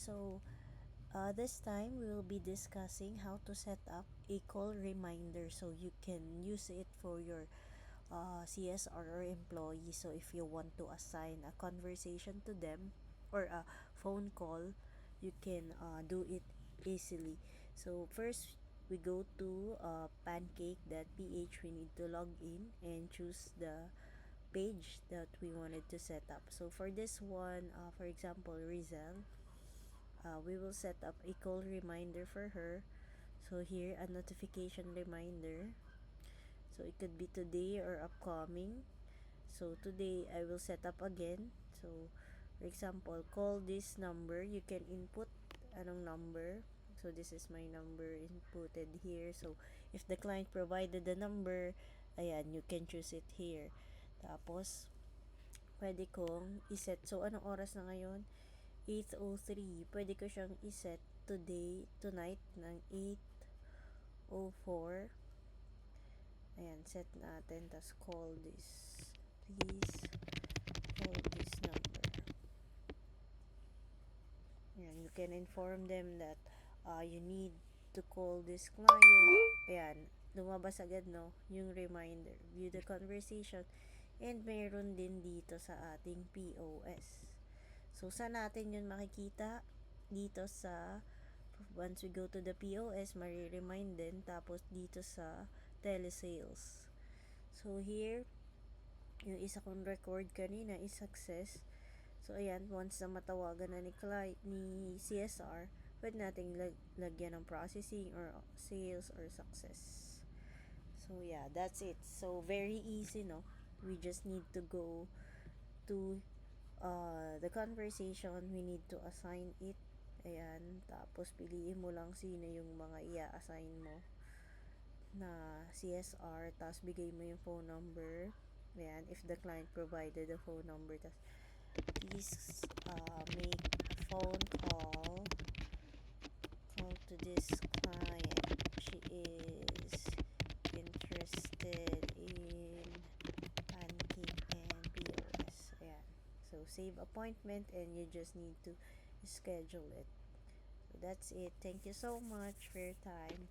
So this time we will be discussing how to set up a call reminder so you can use it for your CSR or employee. So if you want to assign a conversation to them or a phone call, you can do it easily. So first we go to pancake.ph. We need to log in and choose the page that we wanted to set up. So for this one, for example, Rizal, we will set up a call reminder for her. So here, a notification reminder. So it could be today or upcoming. So today, I will set up again. So for example, call this number. You can input anong number. So this is my number inputted here. So if the client provided the number, ayan, you can choose it here. Tapos, pwede kong iset. So anong oras na ngayon? 8:03. Pwede ko siyang iset tonight ng 8:04. Ayan, set natin. Tapos call this. Please call this number. Ayan, you can inform them that you need to call this client. Ayan, lumabas agad, no? Yung reminder. View the conversation. And meron din dito sa ating POS. So, saan natin yun makikita? Dito sa, once we go to the POS, mariremind din. Tapos, dito sa telesales. So, here, yung isa kong record kanina is success. So, ayan, once na matawagan na ni CSR, pwede nating lagyan ng processing or sales or success. So, yeah, that's it. So, very easy, no? We just need to go to the conversation. We need to assign it. Ayan, tapos piliin mo lang sino yung mga i-assign mo na CSR, tapos bigay mo yung phone number. Ayan, if the client provided the phone number, tapos please make a phone call to this client. She is interested in pancake and POS. Ayan. So, save appointment and you just need to schedule it. So, that's it. Thank you so much for your time.